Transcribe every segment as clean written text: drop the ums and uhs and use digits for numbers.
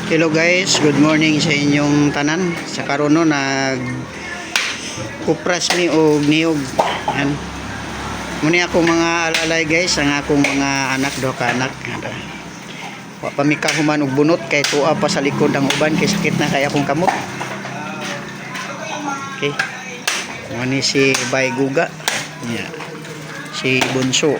Hello guys, good morning sa inyong tanan. Sa karon no nag kupras mi og niyog. Yan. Muni ako mga alalay guys, ang akong mga anak do ka anak. Wa pa mi kahuman og bunot kay tuwa pa sa likod ang uban kay sakit na kay akong kamot. Okay. Muni si Bay Guga. Yeah. Si Bunso.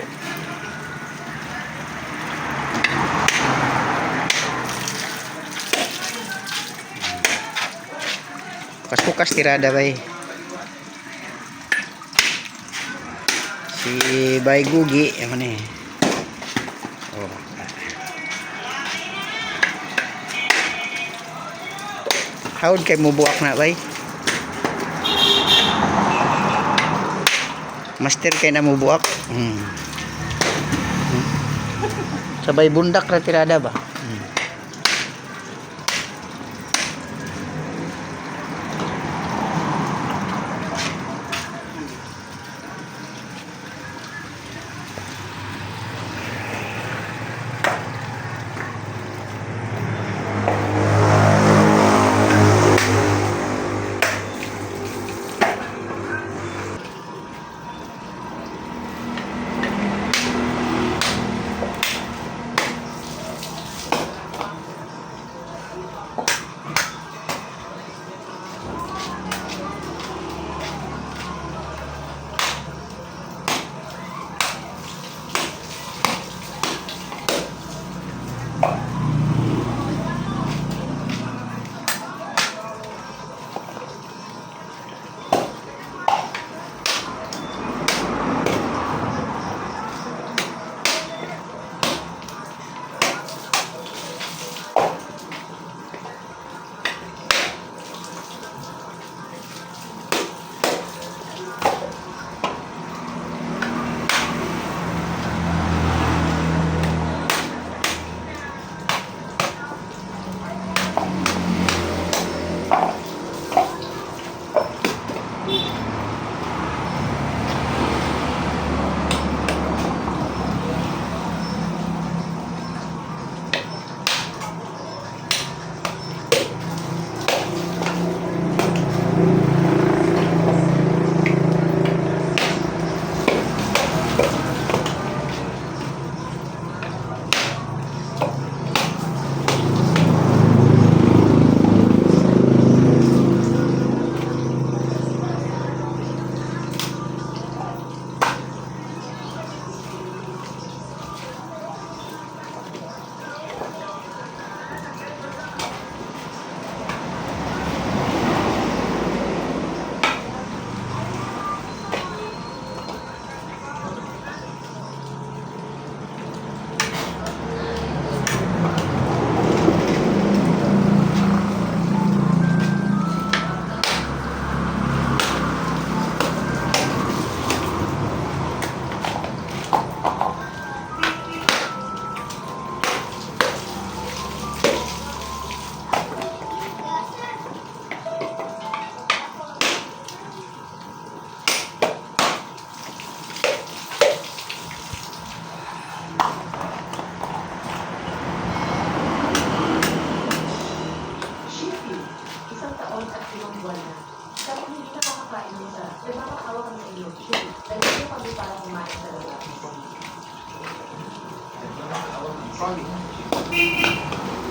Bukas tirada bay. Si Bay Gugi, ano ni? Oh. Hawd kay mo buak na bay. Master kay na mo buak. Sabay bundak ra tirada ba?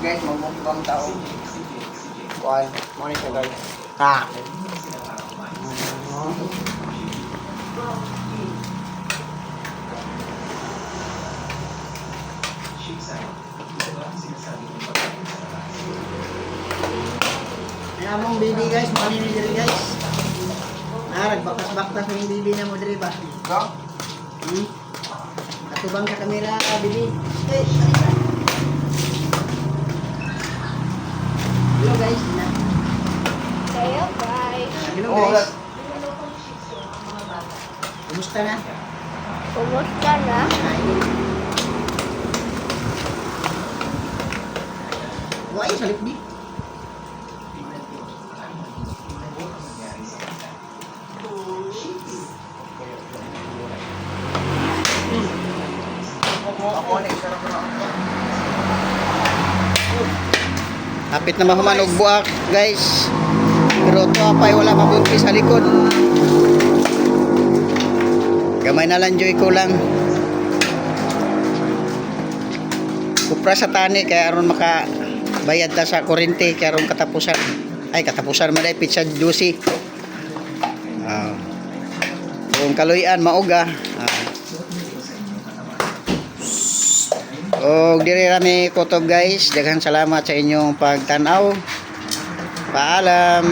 Guys, mamukbang tao. Kuan, mo ni guys. Ha. Among bibi guys, mali ni diri guys. Narag baktas-baktas ng bibi na mo diri ba? Katubang sa kamera, bibi. Hey, hello guys. Hello guys. Hello guys. Kumusta na? Kumusta na? Why salip di? Hapit na mahuman og buak, guys. Pero to apay wala mabuntis sa likod. Gamay na lang joy ko lang. Kupra sa tani kaya aron maka bayad ta sa kuryente kaya aron katapusan. Ay katapusan man ay pizza juicy. Kung kaluyan mauga. O diri rami kutob guys. Daghang salamat sa inyong pagtanaw. Paalam.